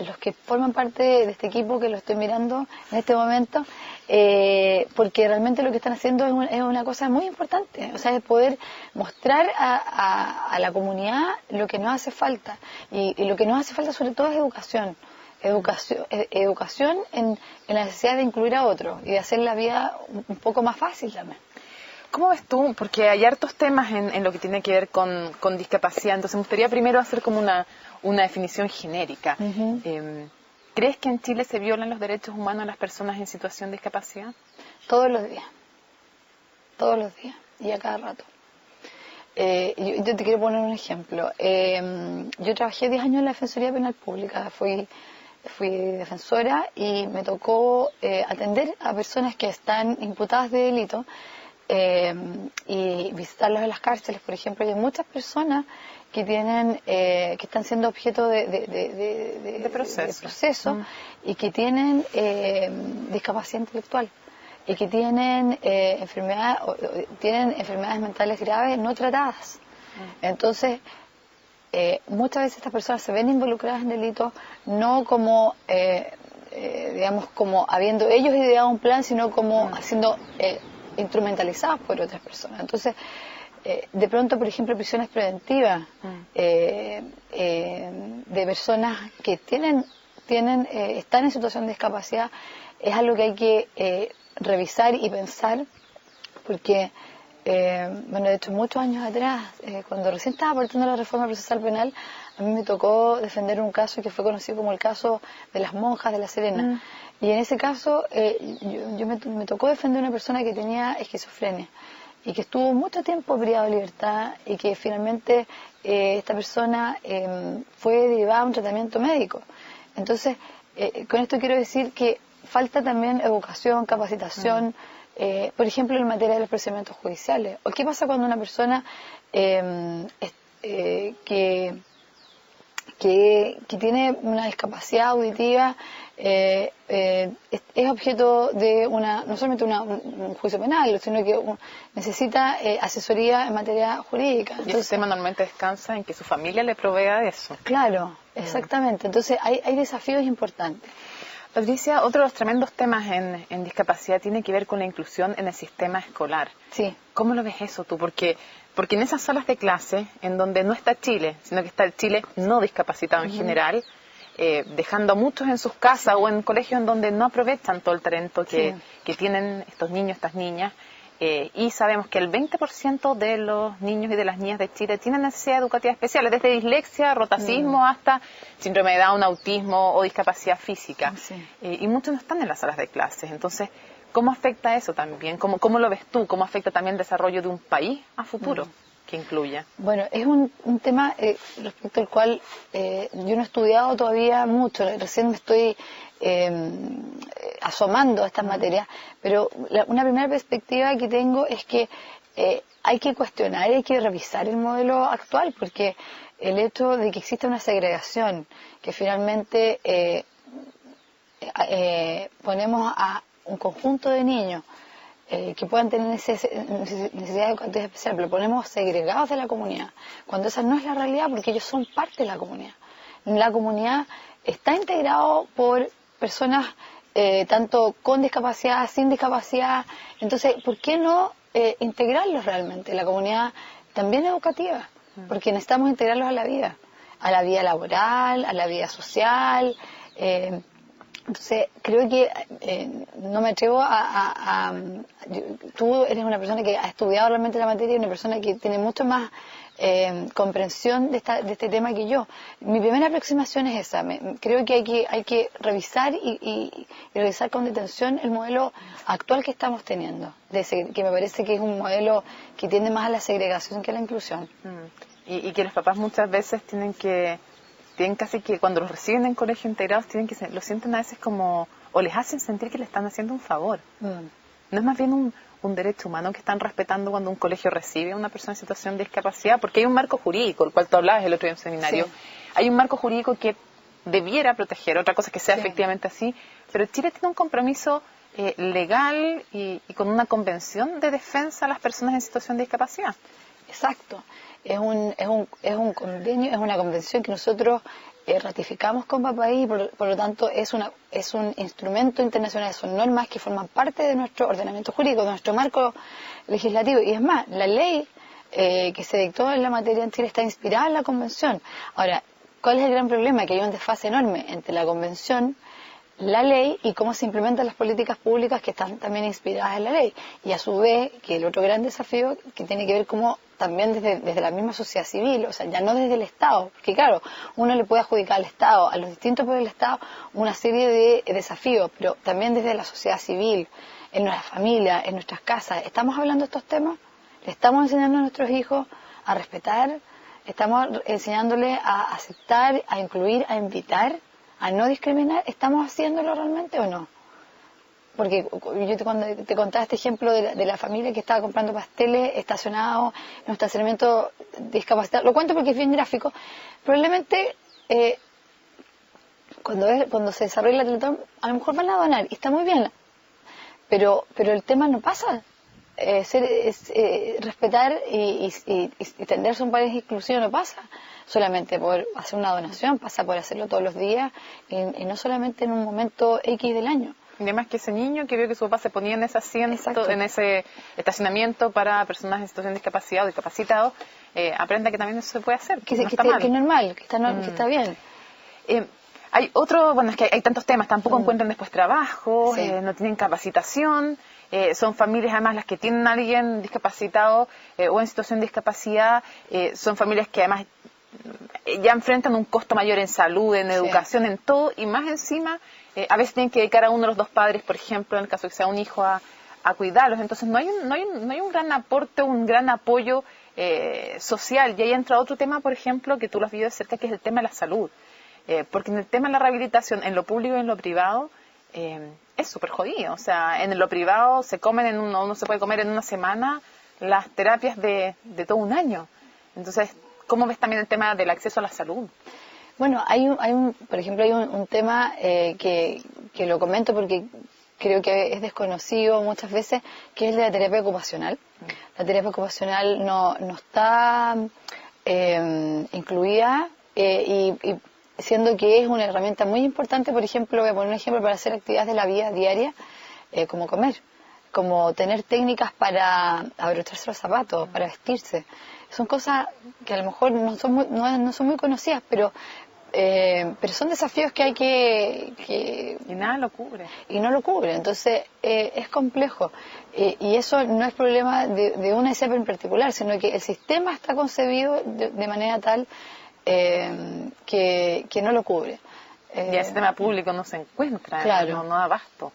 S2: los que forman parte de este equipo que lo estoy mirando en este momento, porque realmente lo que están haciendo es una cosa muy importante, o sea, es poder mostrar a la comunidad lo que nos hace falta y lo que nos hace falta sobre todo es educación en la necesidad de incluir a otros y de hacer la vida un poco más fácil también.
S1: ¿Cómo ves tú? Porque hay hartos temas en lo que tiene que ver con discapacidad, entonces me gustaría primero hacer como una definición genérica. ¿Crees que en Chile se violan los derechos humanos de las personas en situación de discapacidad?
S2: Todos los días y a cada rato. Yo te quiero poner un ejemplo. Yo trabajé 10 años en la Defensoría Penal Pública, fui defensora y me tocó atender a personas que están imputadas de delito y visitarlos en las cárceles, por ejemplo. Y hay muchas personas que están siendo objeto de proceso y que tienen discapacidad intelectual y que tienen enfermedades mentales graves no tratadas. Entonces, muchas veces estas personas se ven involucradas en delitos no como digamos como habiendo ellos ideado un plan, sino como siendo instrumentalizados por otras personas. Entonces, de pronto, por ejemplo, prisiones preventivas de personas que están en situación de discapacidad es algo que hay que revisar y pensar, porque de hecho muchos años atrás, cuando recién estaba partiendo la reforma procesal penal, a mí me tocó defender un caso que fue conocido como el caso de las monjas de La Serena. Y en ese caso me tocó defender a una persona que tenía esquizofrenia y que estuvo mucho tiempo privada de libertad y que finalmente esta persona fue derivada a un tratamiento médico. Entonces, con esto quiero decir que falta también educación, capacitación, por ejemplo, en materia de los procedimientos judiciales. ¿O qué pasa cuando una persona que tiene una discapacidad auditiva es objeto de no solamente un juicio penal, sino que necesita asesoría en materia jurídica?
S1: Entonces, y ese tema normalmente descansa en que su familia le provea de eso.
S2: Claro, exactamente. Entonces hay desafíos importantes.
S1: Patricia, otro de los tremendos temas en discapacidad tiene que ver con la inclusión en el sistema escolar.
S2: Sí.
S1: ¿Cómo lo ves eso tú? Porque en esas salas de clase, en donde no está Chile, sino que está el Chile no discapacitado en general, dejando a muchos en sus casas o en colegios en donde no aprovechan todo el talento que tienen estos niños, estas niñas, y sabemos que el 20% de los niños y de las niñas de Chile tienen necesidades educativas especiales, desde dislexia, rotacismo, hasta síndrome de Down, autismo o discapacidad física. Y muchos no están en las salas de clases. Entonces, ¿Cómo afecta eso también? ¿Cómo lo ves tú? ¿Cómo afecta también el desarrollo de un país a futuro que incluya?
S2: Bueno, es un tema respecto al cual yo no he estudiado todavía mucho, recién me estoy asomando a estas materias, pero una primera perspectiva que tengo es que hay que cuestionar, hay que revisar el modelo actual, porque el hecho de que exista una segregación, que finalmente ponemos a un conjunto de niños que puedan tener necesidades educativas especiales, pero ponemos segregados de la comunidad, cuando esa no es la realidad, porque ellos son parte de la comunidad. La comunidad está integrado por personas tanto con discapacidad, sin discapacidad. Entonces, ¿por qué no integrarlos realmente? La comunidad también educativa, porque necesitamos integrarlos a la vida laboral, a la vida social. Entonces, creo que no me atrevo tú eres una persona que ha estudiado realmente la materia y una persona que tiene mucho más comprensión de este tema que yo. Mi primera aproximación es esa. Creo que hay que revisar y revisar con detención el modelo actual que estamos teniendo, que me parece que es un modelo que tiende más a la segregación que a la inclusión.
S1: Y que los papás muchas veces tienen casi que cuando los reciben en colegios integrados lo sienten a veces como, o les hacen sentir que le están haciendo un favor. No es más bien un derecho humano que están respetando cuando un colegio recibe a una persona en situación de discapacidad, porque hay un marco jurídico, el cual tú hablabas el otro día en un seminario. Sí. Hay un marco jurídico que debiera proteger, otra cosa es que sea efectivamente así, pero Chile tiene un compromiso legal y con una convención de defensa a las personas en situación de discapacidad.
S2: Exacto. Es un convenio, es una convención que nosotros ratificamos con Papaí y por lo tanto es un instrumento internacional, son normas que forman parte de nuestro ordenamiento jurídico, de nuestro marco legislativo. Y es más, la ley que se dictó en la materia en Chile está inspirada en la convención. Ahora, ¿cuál es el gran problema? Que hay un desfase enorme entre la convención, la ley y cómo se implementan las políticas públicas que están también inspiradas en la ley. Y a su vez, que el otro gran desafío que tiene que ver cómo también desde la misma sociedad civil, o sea, ya no desde el Estado, porque claro, uno le puede adjudicar al Estado, a los distintos poderes del Estado, una serie de desafíos, pero también desde la sociedad civil, en nuestras familias, en nuestras casas. ¿Estamos hablando de estos temas? ¿Le estamos enseñando a nuestros hijos a respetar? ¿Estamos enseñándoles a aceptar, a incluir, a invitar, a no discriminar? ¿Estamos haciéndolo realmente o no? Porque yo cuando te contaba este ejemplo de la familia que estaba comprando pasteles estacionados en un estacionamiento discapacitado, lo cuento porque es bien gráfico, probablemente cuando se desarrolle la Teletón a lo mejor van a donar y está muy bien, pero el tema no pasa. Respetar y tenderse a un país inclusivo no pasa solamente por hacer una donación, pasa por hacerlo todos los días y no solamente en un momento X del año.
S1: Y además que ese niño que vio que su papá se ponía en ese asiento, en ese estacionamiento para personas en situación de discapacidad o discapacitados, aprenda que también eso se puede hacer.
S2: Que es normal, que está bien.
S1: Hay es que hay tantos temas, tampoco encuentran después trabajo, no tienen capacitación, son familias además las que tienen a alguien discapacitado o en situación de discapacidad, son familias que además ya enfrentan un costo mayor en salud, en educación, en todo, y más encima a veces tienen que dedicar a uno de los dos padres, por ejemplo, en el caso de que sea un hijo, a cuidarlos. Entonces no hay un gran aporte, un gran apoyo social. Y ahí entra otro tema, por ejemplo, que tú lo has vivido de cerca, que es el tema de la salud. Porque en el tema de la rehabilitación, en lo público y en lo privado, es súper jodido. O sea, en lo privado uno se puede comer en una semana las terapias de todo un año. Entonces, ¿cómo ves también el tema del acceso a la salud?
S2: Bueno, por ejemplo, hay un tema que lo comento porque creo que es desconocido muchas veces, que es el de la terapia ocupacional. La terapia ocupacional no está incluida y siendo que es una herramienta muy importante, por ejemplo, voy a poner un ejemplo para hacer actividades de la vida diaria, como comer, como tener técnicas para abrocharse los zapatos, para vestirse. Son cosas que a lo mejor no son muy conocidas, pero son desafíos que hay que...
S1: Y nada lo cubre.
S2: Y no lo cubre, entonces es complejo. Y eso no es problema de una ESEP en particular, sino que el sistema está concebido de manera tal que no lo cubre.
S1: Y el sistema público no se encuentra,
S2: claro.
S1: no da abasto.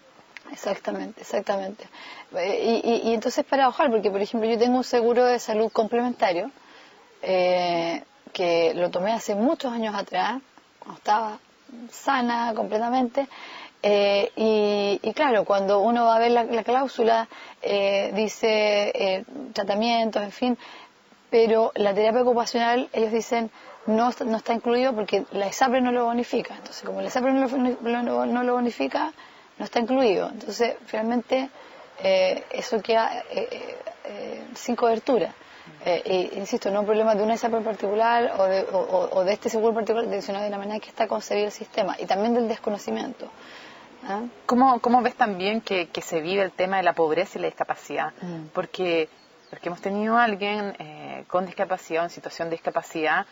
S2: Exactamente, exactamente. Y entonces paradojar, porque por ejemplo yo tengo un seguro de salud complementario que lo tomé hace muchos años atrás, cuando estaba sana completamente, y claro, cuando uno va a ver la cláusula, dice tratamientos, en fin, pero la terapia ocupacional, ellos dicen, no está incluido porque la ESAPRE no lo bonifica. Entonces, como la ESAPRE no lo bonifica, no está incluido. Entonces, finalmente, eso queda sin cobertura. Insisto, no es un problema de una ESAPRE en particular o de este seguro en particular, sino de la manera que está concebido el sistema y también del desconocimiento. ¿Ah?
S1: ¿Cómo ves también que se vive el tema de la pobreza y la discapacidad? Porque hemos tenido a alguien con discapacidad o en situación de discapacidad,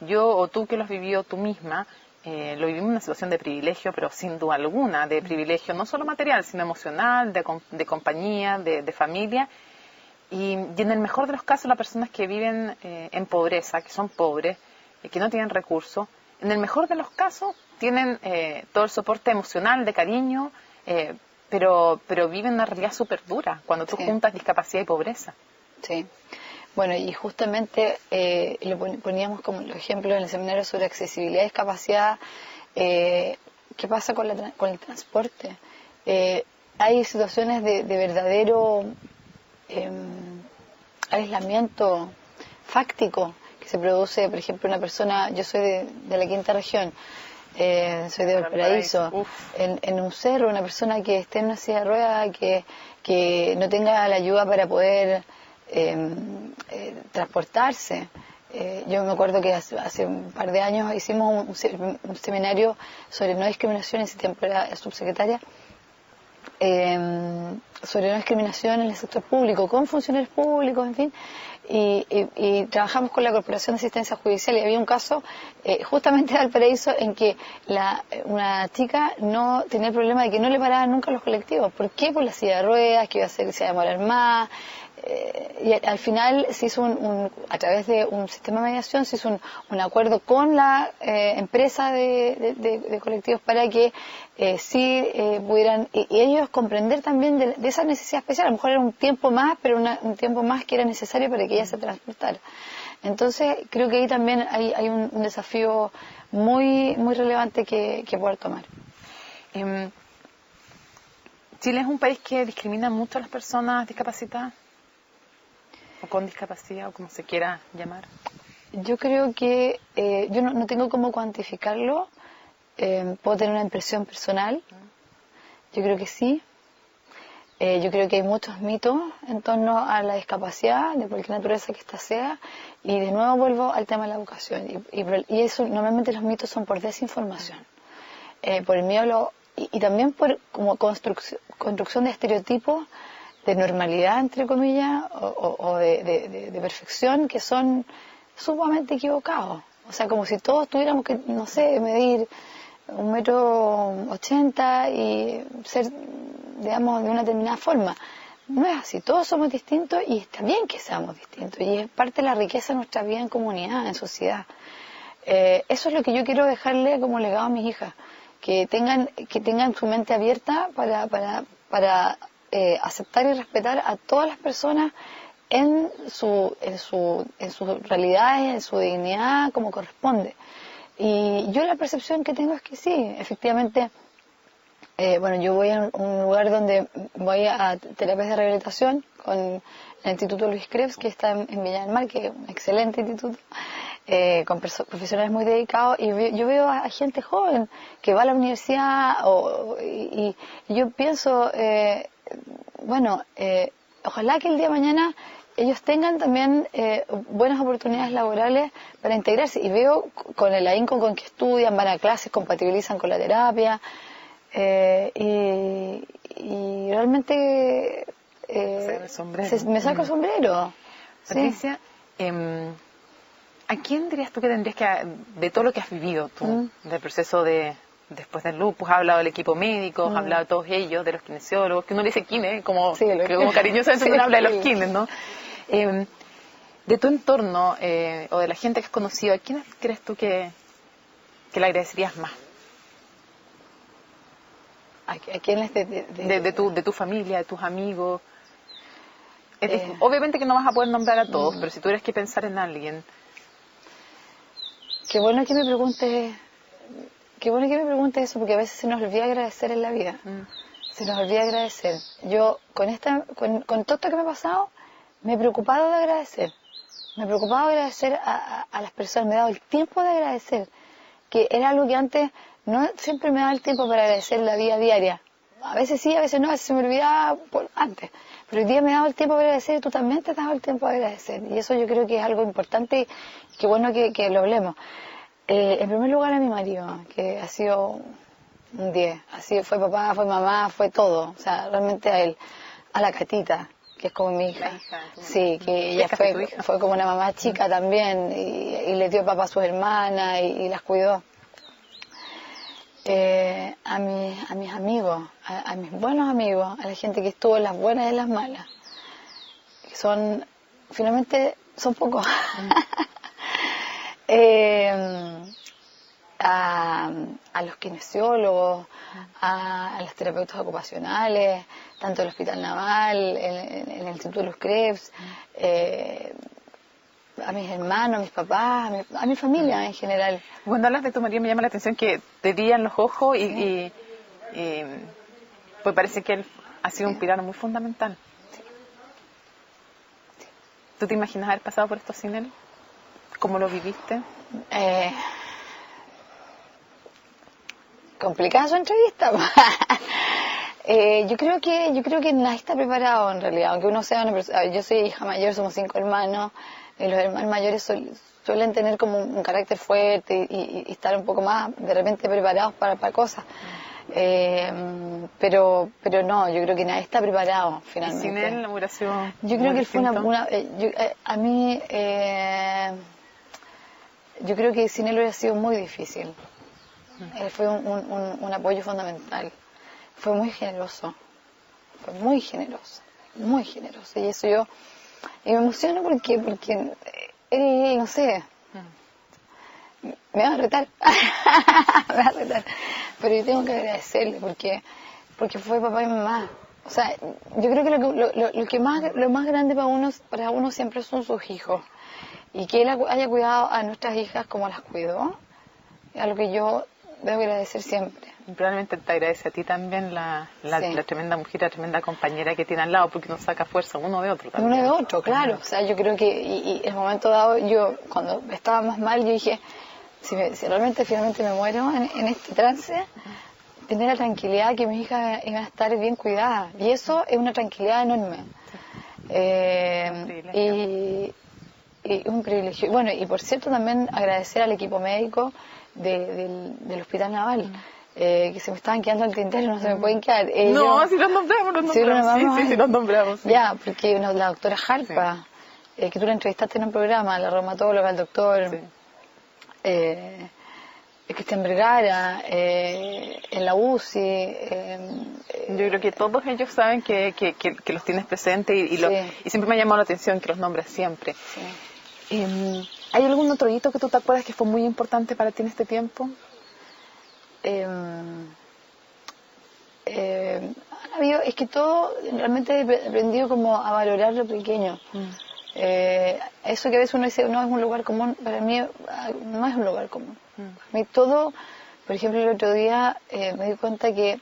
S1: yo o tú que lo has vivido tú misma, lo vivimos en una situación de privilegio, pero sin duda alguna, de privilegio no solo material, sino emocional, de compañía, de familia. Y en el mejor de los casos, las personas que viven en pobreza, que son pobres, que no tienen recursos, en el mejor de los casos tienen todo el soporte emocional, de cariño, pero viven una realidad súper dura cuando tú juntas discapacidad y pobreza.
S2: Sí. Bueno, y justamente lo poníamos como ejemplo en el seminario sobre accesibilidad y discapacidad. ¿Qué pasa con el transporte? Hay situaciones de verdadero aislamiento fáctico que se produce, por ejemplo, una persona, yo soy de la quinta región, soy de Valparaíso, en un cerro, una persona que esté en una silla de ruedas, que no tenga la ayuda para poder transportarse. Yo me acuerdo que hace un par de años hicimos un seminario sobre no discriminación, en ese tiempo era subsecretaria, sobre no discriminación en el sector público, con funcionarios públicos, en fin, y trabajamos con la Corporación de Asistencia Judicial y había un caso justamente de Valparaíso en que una chica no tenía el problema de que no le paraban nunca los colectivos. ¿Por qué? Por la silla de ruedas, que iba a hacer que se iba a demorar más. Y al final se hizo a través de un sistema de mediación, se hizo un acuerdo con la empresa de colectivos para que sí pudieran y ellos comprender también de esa necesidad especial. A lo mejor era un tiempo más, pero un tiempo más que era necesario para que ella se transportara. Entonces creo que ahí también hay un desafío muy muy relevante que poder tomar.
S1: ¿Chile es un país que discrimina mucho a las personas discapacitadas? ¿O con discapacidad, o como se quiera llamar?
S2: Yo creo que yo no tengo cómo cuantificarlo. Puedo tener una impresión personal. Yo creo que sí. Yo creo que hay muchos mitos en torno a la discapacidad, de cualquier naturaleza que ésta sea. Y de nuevo vuelvo al tema de la educación. Y eso, normalmente los mitos son por desinformación. Por el miedo y también por como construcción de estereotipos de normalidad, entre comillas, o de perfección, que son sumamente equivocados. O sea, como si todos tuviéramos que, no sé, medir 1,80 m y ser, digamos, de una determinada forma. No es así, todos somos distintos y está bien que seamos distintos. Y es parte de la riqueza de nuestra vida en comunidad, en sociedad. Eso es lo que yo quiero dejarle como legado a mis hijas, que tengan su mente abierta para aceptar y respetar a todas las personas en sus realidades, en su dignidad, como corresponde. Y yo la percepción que tengo es que sí, efectivamente, bueno, yo voy a un lugar donde voy a terapias de rehabilitación con el Instituto Luis Krebs, que está en Viña del Mar, que es un excelente instituto, con profesionales muy dedicados, y yo veo a gente joven que va a la universidad y yo pienso, bueno, ojalá que el día de mañana ellos tengan también buenas oportunidades laborales para integrarse, y veo con el ahínco con que estudian, van a clases, compatibilizan con la terapia, y realmente me saco el sombrero.
S1: Patricia, ¿sí? ¿A quién dirías tú que tendrías que, de todo lo que has vivido tú, del proceso después del lupus, has hablado del equipo médico, has hablado de todos ellos, de los kinesiólogos, que uno le dice kine, como cariñosamente uno habla de los kines, ¿no? De tu entorno o de la gente que has conocido, ¿a quiénes crees tú que le agradecerías más?
S2: ¿A quiénes
S1: de tu familia, de tus amigos? Obviamente que no vas a poder nombrar a todos, pero si tuvieras que pensar en alguien.
S2: Qué bueno que me preguntes eso, porque a veces se nos olvida agradecer en la vida. Se nos olvida agradecer. Yo, con todo esto que me ha pasado, me he preocupado de agradecer. Me he preocupado de agradecer a las personas. Me he dado el tiempo de agradecer, que era algo que antes no siempre me daba el tiempo para agradecer la vida diaria. A veces sí, a veces no, a veces se me olvidaba antes. Pero hoy día me he dado el tiempo de agradecer y tú también te has dado el tiempo de agradecer. Y eso yo creo que es algo importante y qué bueno que lo hablemos. En primer lugar a mi marido, que ha sido un 10. Fue papá, fue mamá, fue todo. O sea, realmente a él. A la Catita, que es como mi hija. Sí, que ella fue como una mamá chica también. Y le dio papá a sus hermanas y las cuidó. A mis amigos, a mis buenos amigos, a la gente que estuvo en las buenas y en las malas, que finalmente son pocos. A los kinesiólogos, a los terapeutas ocupacionales, tanto del Hospital Naval, en el Instituto de los Krebs, a mis hermanos, a mis papás, a mi familia en general.
S1: Cuando hablas de tu marido me llama la atención que te brillan los ojos y pues parece que él ha sido un pilar muy fundamental.
S2: Sí.
S1: ¿Tú te imaginas haber pasado por esto sin él? ¿Cómo lo viviste?
S2: Complicada su entrevista. Yo creo que nadie está preparado en realidad, aunque uno sea una persona. Yo soy hija mayor, somos 5 hermanos. Los hermanos mayores suelen tener como un carácter fuerte y estar un poco más de repente preparados para cosas. Pero no, yo creo que nadie está preparado finalmente.
S1: ¿Y sin él hubiera sido
S2: yo creo que él fue a mí yo creo que sin él hubiera sido muy difícil. Él fue un apoyo fundamental. Fue muy generoso. Y eso y me emociona porque él, no sé, me va a retar. Pero yo tengo que agradecerle porque fue papá y mamá. O sea, yo creo que lo más grande para uno siempre son sus hijos. Y que él haya cuidado a nuestras hijas como las cuidó, es algo que yo debo agradecer siempre.
S1: Y probablemente te agradece a ti también la tremenda mujer, la tremenda compañera que tiene al lado, porque nos saca fuerza uno de otro también.
S2: Uno de otro, claro. O sea, yo creo que, y en el momento dado, yo cuando estaba más mal, yo dije, si realmente finalmente me muero en este trance, tener la tranquilidad que mis hijas iban a estar bien cuidadas. Y eso es una tranquilidad enorme. Y un privilegio. Bueno, y por cierto también agradecer al equipo médico del Hospital Naval, que se me estaban quedando al tintero, no se me pueden quedar.
S1: Si los nombramos. Sí, los nombramos. Sí.
S2: Ya, porque la doctora Jalpa, que tú la entrevistaste en un programa, la reumatóloga, el doctor Cristian Vergara, en la UCI.
S1: Yo creo que todos ellos saben que los tienes presentes y siempre me ha llamado la atención que los nombres siempre. Sí. ¿Hay algún otro hito que tú te acuerdas que fue muy importante para ti en este tiempo?
S2: Es que todo realmente he aprendido como a valorar lo pequeño. Eso que a veces uno dice no es un lugar común, para mí no es un lugar común. A mí todo, por ejemplo, el otro día me di cuenta que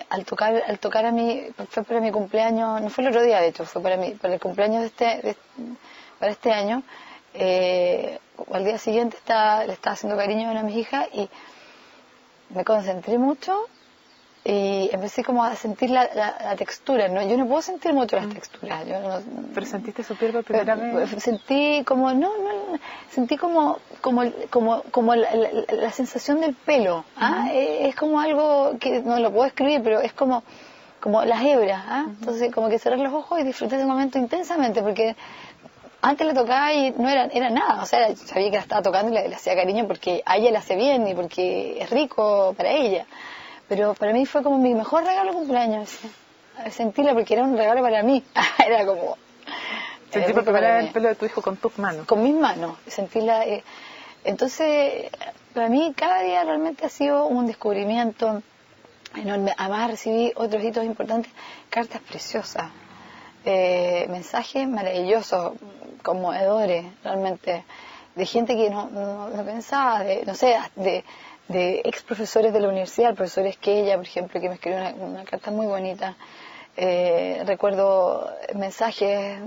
S2: al tocar a mí, fue para mi cumpleaños, no fue el otro día de hecho, fue para el cumpleaños para este año. Al día siguiente le estaba haciendo cariño a una de mis hijas y me concentré mucho y empecé como a sentir la textura, ¿no? Yo no puedo sentir mucho las texturas.
S1: ¿Pero sentiste su piel por primera vez?
S2: Sentí sentí como la sensación del pelo. Es como algo que no lo puedo escribir, pero es como las hebras. Entonces como que cerrar los ojos y disfrutar ese momento intensamente, porque antes le tocaba y no era nada, o sea, sabía que la estaba tocando y le hacía cariño porque a ella le hace bien y porque es rico para ella. Pero para mí fue como mi mejor regalo de cumpleaños. Sentirla porque era un regalo para mí. Era como...
S1: Sentir por primera vez el pelo de tu hijo con tus manos.
S2: Con mis manos. Sentirla... Entonces, para mí cada día realmente ha sido un descubrimiento. enorme. Además recibí otros hitos importantes, cartas preciosas, mensajes maravillosos, conmovedores, realmente, de gente que no pensaba, no sé, de ex profesores de la universidad, el profesor Esquella, por ejemplo, que me escribió una carta muy bonita. Recuerdo mensajes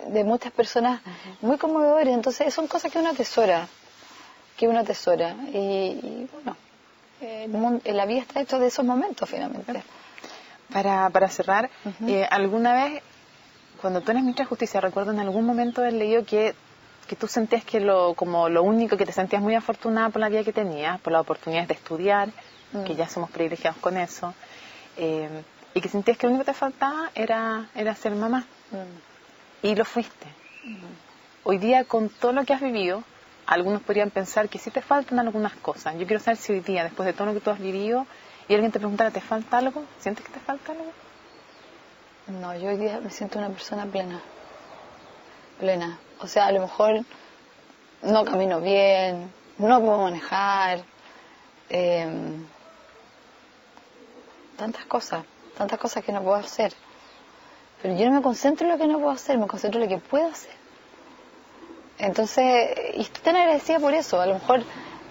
S2: de muchas personas muy conmovedores, entonces son cosas que uno atesora, y bueno, la vida está hecha de esos momentos finalmente.
S1: Para cerrar, ¿alguna vez, cuando tú eres ministra de Justicia, recuerdo en algún momento haber leído que tú sentías que como lo único, que te sentías muy afortunada por la vida que tenías, por las oportunidades de estudiar, que ya somos privilegiados con eso, y que sentías que lo único que te faltaba era ser mamá? Y lo fuiste. Hoy día, con todo lo que has vivido, algunos podrían pensar que sí te faltan algunas cosas. Yo quiero saber si hoy día, después de todo lo que tú has vivido, y alguien te preguntara, ¿te falta algo? ¿Sientes que te falta algo?
S2: No, yo hoy día me siento una persona plena. O sea, a lo mejor no camino bien, no puedo manejar, tantas cosas que no puedo hacer. Pero yo no me concentro en lo que no puedo hacer, me concentro en lo que puedo hacer. Entonces, y estoy tan agradecida por eso. A lo mejor,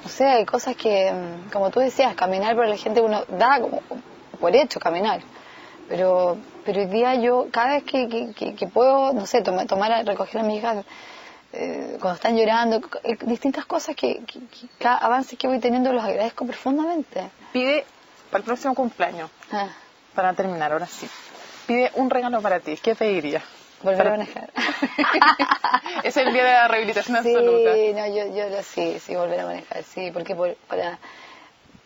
S2: no sé, hay cosas que, como tú decías, caminar para la gente uno da como por hecho caminar. Pero hoy día yo, cada vez que puedo, no sé, recoger a mis hijas cuando están llorando, distintas cosas cada avances que voy teniendo los agradezco profundamente.
S1: Pide para el próximo cumpleaños, para terminar, ahora sí, pide un regalo para ti. ¿Qué pedirías?
S2: Volver a manejar.
S1: Es el día de la rehabilitación absoluta.
S2: Sí, volver a manejar, sí, porque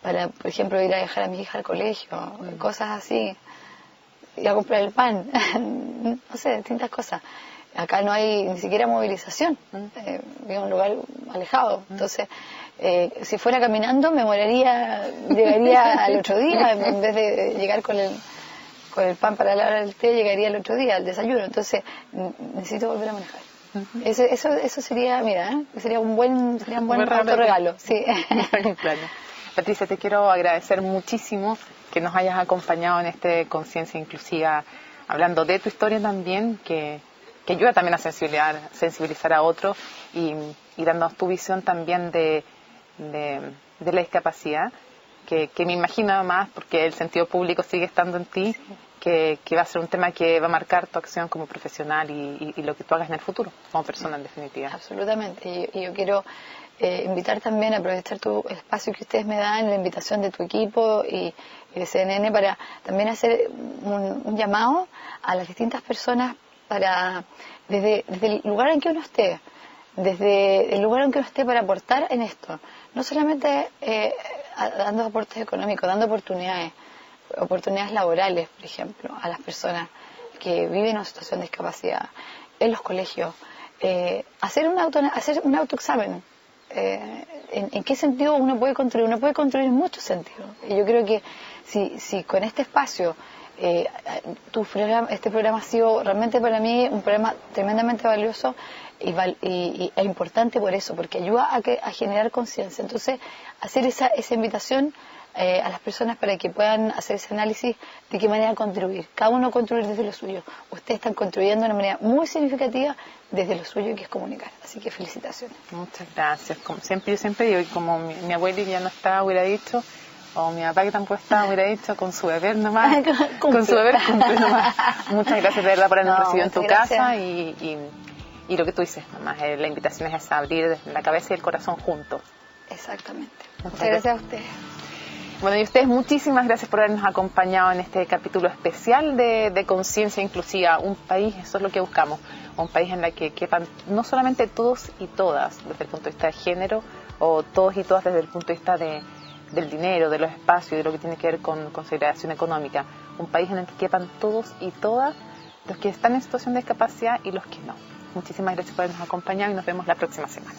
S2: para, por ejemplo, ir a dejar a mi hija al colegio, cosas así, ir a comprar el pan, no sé, distintas cosas. Acá no hay ni siquiera movilización, vivo en un lugar alejado, entonces si fuera caminando llegaría al otro día, en vez de llegar con el pan para la hora del té, llegaría el otro día al desayuno. Entonces necesito volver a manejar. Eso sería, sería un buen regalo. Sí.
S1: Patricia, te quiero agradecer muchísimo que nos hayas acompañado en este Conciencia Inclusiva, hablando de tu historia también, que ayuda también a sensibilizar a otros, y dándonos tu visión también de la discapacidad, que me imagino además, porque el sentido público sigue estando en ti, que va a ser un tema que va a marcar tu acción como profesional y lo que tú hagas en el futuro, como persona en definitiva.
S2: Absolutamente, y yo quiero invitar también a aprovechar el espacio que ustedes me dan, la invitación de tu equipo y de CNN, para también hacer un llamado a las distintas personas para, desde el lugar en que uno esté, para aportar en esto, no solamente dando aportes económicos, dando oportunidades laborales, por ejemplo, a las personas que viven en una situación de discapacidad, en los colegios, hacer un autoexamen. ¿En qué sentido uno puede construir? Uno puede construir en muchos sentidos. Y yo creo que si con este espacio, este programa ha sido realmente para mí un programa tremendamente valioso e importante por eso, porque ayuda a generar conciencia. Entonces, hacer esa invitación a las personas para que puedan hacer ese análisis de qué manera contribuir. Cada uno contribuir desde lo suyo. Ustedes están contribuyendo de una manera muy significativa desde lo suyo, que es comunicar. Así que felicitaciones.
S1: Muchas gracias. Como yo siempre digo, y como mi abuela ya no está, hubiera dicho, o mi papá que tampoco está, hubiera dicho, con su beber nomás, con su beber cumple nomás. Muchas gracias de verdad por habernos recibido en tu casa, y lo que tú dices nomás, la invitación es a abrir la cabeza y el corazón juntos.
S2: Exactamente. Muchas gracias a ustedes.
S1: Bueno, y ustedes, muchísimas gracias por habernos acompañado en este capítulo especial de Conciencia Inclusiva. Un país, eso es lo que buscamos, un país en el que quepan no solamente todos y todas desde el punto de vista de género, o todos y todas desde el punto de vista del dinero, de los espacios, de lo que tiene que ver con segregación económica. Un país en el que quepan todos y todas, los que están en situación de discapacidad y los que no. Muchísimas gracias por habernos acompañado y nos vemos la próxima semana.